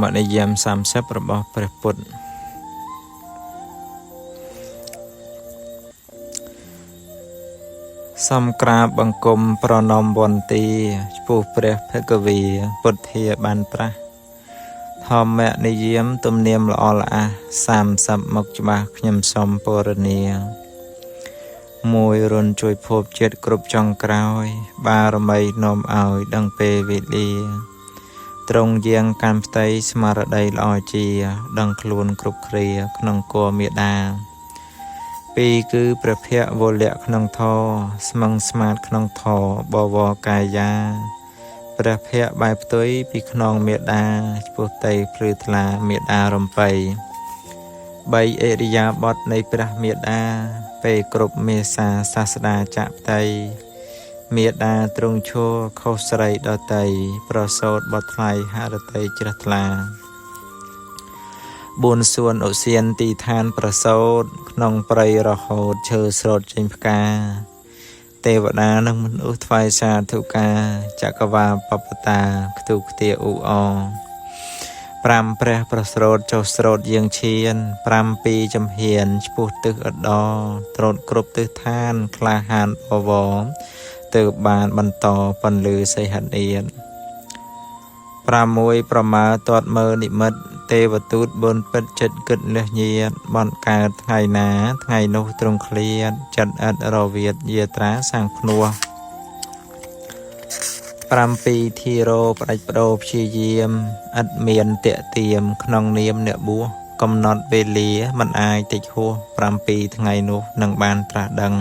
មនិយម30របស់ព្រះពុទ្ធសំក្រាបបង្គំប្រណមវន្ទាចំពោះព្រះភគវីពុទ្ធាបានត្រាស់ធម្មនិយមទំនៀមល្អល្អះ30មកច្បាស់ខ្ញុំសូមពរនាមួយរុនជួយភពចិត្តគ្រប់ចុងក្រោយបារមីនាំឲ្យដឹងពេលវេលាត្រង់យាងកាន់ផ្ទៃស្មារតីល្អជាដឹងខ្លួនគ្រប់គ្រាក្នុងគមមេដាពីរគឺព្រះភ័ក្រវលៈក្នុងធរស្មឹងស្មាតក្នុងធរបវរកាយាព្រះភ័ក្របែបផ្ទុយពីខ្នងមេដាឆ្ពោះតីភ្លឺថ្លាមេដារំពៃ3អរិយាបថនៃព្រះមេដាពេលគ្រប់មេសាសាស្តាចៈផ្ទៃមេដាទ្រង់ឈរខុសស្រីដតីប្រសូតបត់ថ្លៃហរតីជ្រះថ្លា4សួនឧសៀនទីឋានប្រសូតក្នុងព្រៃរហូតឈើស្រោតចេញផ្កាទេវតានិងមនុស្សថ្វាយសាធុការចក្រវាលបបតាខ្ទុះខ្ទាអ៊ូអ5ព្រះប្រស្រោតចុះស្រោតយាងឈាន5ពីចំហៀនឆ្ពោះទិសឧត្តរត្រោតគ្រប់ទិសឋានក្លាហានបវរទើបបានបន្តពន្លឺសីហនាន6ប្រមាទាត់មើលនិមិត្តទេវទូតបុណ្យពិតចិត្តគិតលះញាតបនកើតថ្ងៃណាថ្ងៃនោះទ្រង់ឃ្លាតចិត្តឥតរវាតយាត្រាសាងភ្នោះ7ធីរោផ្ដាច់បដោព្យាយាមឥតមានតេទៀមក្នុងនាមអ្នកបួសកំណត់វេលាមិនអាចតិចហួស7ថ្ងៃនោះនឹងបានត្រាស់ដឹង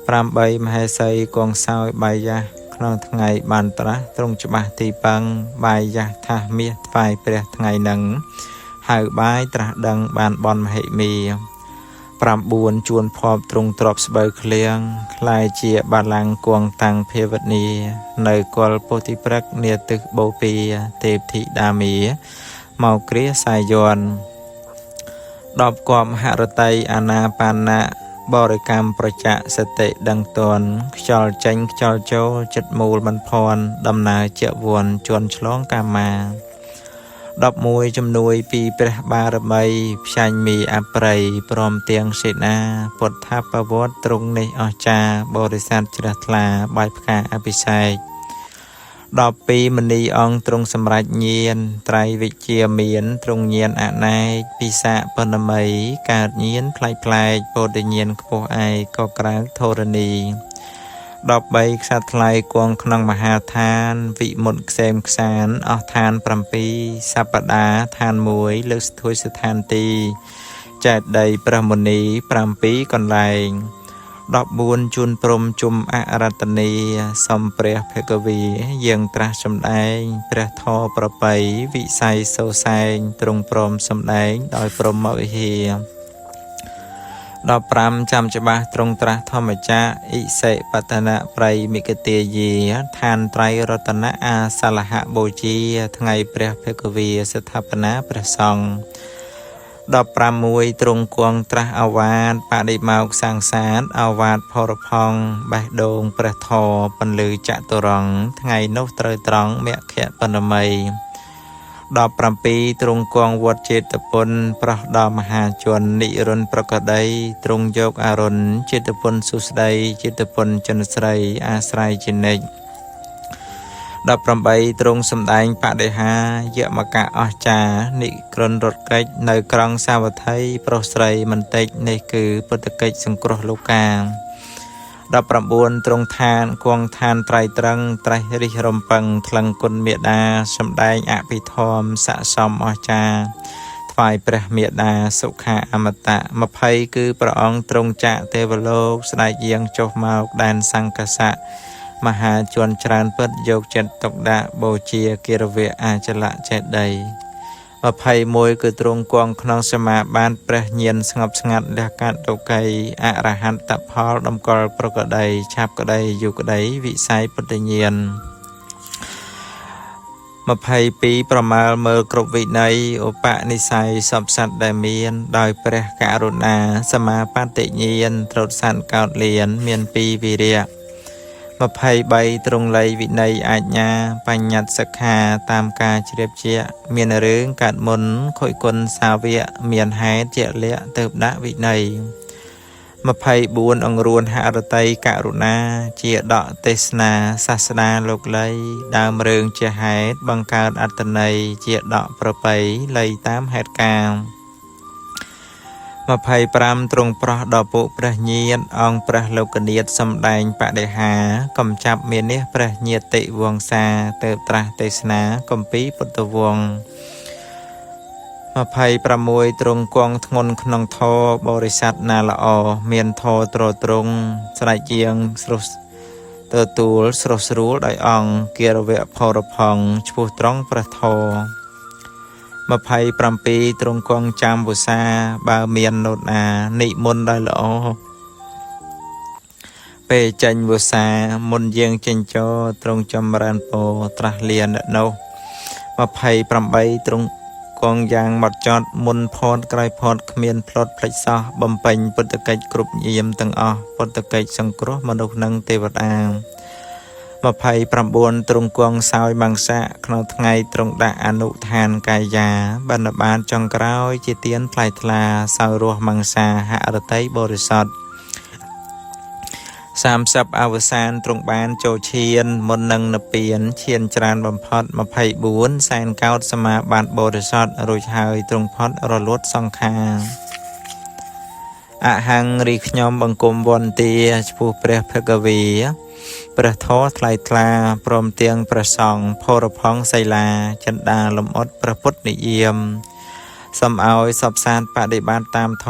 8មហេសីគង់សោយបាយយ៉ាក្នុងថ្ងៃបានត្រាស់ទ្រង់ច្បាស់ទីប៉ឹងបាយយ៉ាថាសមាសថ្វាយព្រះថ្ងៃនឹងហៅបាយត្រាស់ដឹងបានបនមហិមា9ជួនភពទ្រង់ទ្របស្បូវឃ្លៀងខ្លាយជាបាឡាំងគង់តាំងភាវនីនៅគល់ពុទ្ធិព្រឹកនាទិសបូពាទេពធីតាមីមកគ្រាសាយ័ន10គប់ហរតីអាណាបាណៈបរិកម្មប្រចៈសតិដឹងតន់ខ្យល់ចេញខ្យល់ចូលចិត្តមូលមិនភ័ណ្ឌដំណើរជាវ័នជន់ឆ្លងកាមា11ជំនួយពីព្រះបារមីផ្សាញ់មីអប្រិយព្រមទាំងសេនាពុទ្ធបវត្តទ្រង់នេះអស្ចារបរិស័ទជ្រះថ្លាបាយផ្កាអភិសេក12មនីអង្គទ្រង់សម្រេចញាណត្រៃវិជ្ជាមានទ្រង់ញាណអនេកពិសាបណមីកើតញាណផ្លែកផ្លែកពោធិញាណខ្ពស់ឯកក៏ក្រៅធរណី13ខ្សាត់ថ្លៃគង់ក្នុងមហាឋានវិមុតខ្សែមខ្សានអស់ឋាន7សពដាឋាន1លើកស្ទួយស្ថានទីចែកដីព្រះមុនី7កន្លែង14ជួនព្រំជុំអរតនីសំព្រះភគវីយាងត្រាស់សម្ដែងព្រះធម៌ប្រពៃវិស័យសោសែងទ្រង់ព្រមសម្ដែងដោយព្រមវិហារ15ចាំច្បាស់ទ្រង់ត្រាស់ធម្មចាអិសិបតនៈប្រៃមិគទាយាឋានត្រៃរតនៈអាសាលហៈបូជាថ្ងៃព្រះភគវីស្ថាបនាព្រះសង្ឃ16ទ្រង់គង់ត្រាស់អាវាតបដិមោកសាងសាតអាវាតផរផង់បេះដូងព្រះធរពន្លឺចតុរង្គថ្ងៃនោះត្រូវត្រង់មគ្គបណមី17ទ្រង់គង់វត្តចេតពុនប្រោះដល់មហាជននិរុនប្រកដីទ្រង់យកអរុណចេតពុនសុស្ដីចេតពុនចិនស្រីអាស្រ័យជានិច្ច18ទ្រង់សម្ដែងបដិហាយមកៈអស្ចារនិក្រនរត់កិច្ចនៅក្រុងសាវត្ថីប្រុសស្រីមិនតិចនេះគឺពុទ្ធកិច្ចសង្គ្រោះលោកា19ទ្រង់ឋានគង់ឋានត្រៃត្រឹងត្រេះរិះរំពឹងថ្លឹងគុណមេដាសម្ដែងអភិធម្មស័ក្តិសមអស្ចារថ្វាយព្រះមេដាសុខាអមតៈ20គឺព្រះអង្គទ្រង់ចាកទេវលោកស្ដេចយាងចុះមកដែនសង្កសៈមហាជនច្រើនពិតយកចិត្តទុកដាក់បូជាគិរវៈអាចលៈចេតី21គឺទ្រង់គង់ក្នុងសមាបានព្រះញាណស្ងប់ស្ងាត់លះកាត់លោកីអរហន្តផលតម្កល់ប្រកដីឆាប់ក្ដីយុក្ដីវិស័យពុទ្ធញាណ22ប្រមាលមើលគ្រប់វិន័យឧបនិស្ស័យសពសត្វដែលមានដោយព្រះករុណាសមាបត្តិញាណត្រុតសន្នកោតលៀនមាន2វិរិយ มาภัยใบตรงไหลวินัยอาญาปัญญัติสขาตามกาเฉียบเจียเมียนเรื่องกัดมนคอยคนสาเวียเมียนหายเจียเละเติบดะวินัยมาภัยบุญองรวนหารไตกะรุณาเจียดะเตสนาศาสนาโลกไลดามเริงเจียหายบังการอัตนัยเจียดะประไปไลตามเหตุการณ์มาภัยปรามตรงประดอปุประเนียดองประโลกเนียดสำแดงปะเดหากำจับเมียเนประเนียดติวงซาเติบตราเตสนากมปีปุตตวงมาภัยประมวยตรงกองทงนขนองทอบริษัทนาละอเมียนทอตรตรงสลายเจียงสรุสเตอตูลสรุสรู้ได้องเกียรเวพอรพองชูตรองประทอมาภัยปรำปีตรงกองจามบุษาบาเมียนโนนานิมนต์ได้ละอเปจันบุษามนเยียงเจนโจตรงจำรันโปตราเลียนโนมาภัยปรำใบตรงกองยางหมดจอดมุนพอดไกลพอดเขมียนพลอดพลิกซอบำเพ็ญปุตตะเกจกรุบเยี่ยมตั้งปุตตะเกจสังเคราะห์มนุษย์นังเทวดามาภัยปรำบวนตรงกองสาวบางสะขนมไงตรงดาอนุทานกายาบรรบาลจงกร้าวจิเตียนพลายทลาสาวรัวมังสาหะอรไตบริสุทธิ์30อวสานตรงบ้านโจเชียนมนนังนเปียนเชียนจรานบำพอดมาภัยบุญแสนเก้าสมาบานบริสุทธิ์รุยหายตรงพอดรลดสองคาอะหังริขยมบังกมบนเตียผู้เปรพกวีประทอทลายทลาพรมเตียงประสองพรพองไซลาจันดาลมอดประพุทธนิยมสำเอาสอบสารปฏิบัติตามโท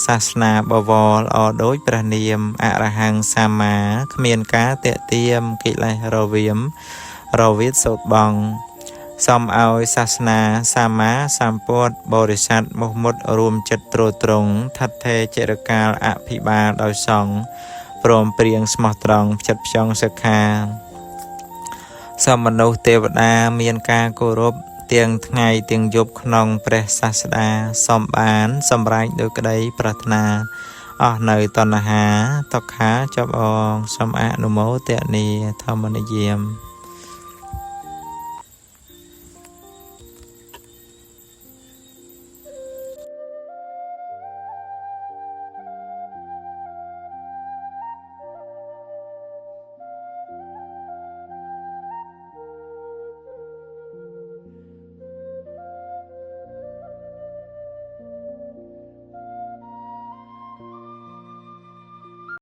ศาสนาบวรอโดยประเนียมอรหังสามาเขมียนกาเตะเตียมกิเลรเวียมรวิสดบองสำเอาศาสนาสามาสามปวดบริษัทมุมุดรวมจัดตรตรงทัดเทเจรกาลอภิบาลโดยสองพร้อมเปรียงสมตรองจัดพยองสคาสมนุเทวดาเมียนกาโกรบเตียงไงเตียงยบขนองเปรศาสดาสมบานสมไรโดยกระไดปรารถนาในตอนหาตอกขาจับอองสมอนุโมเตนีธรรมนิยม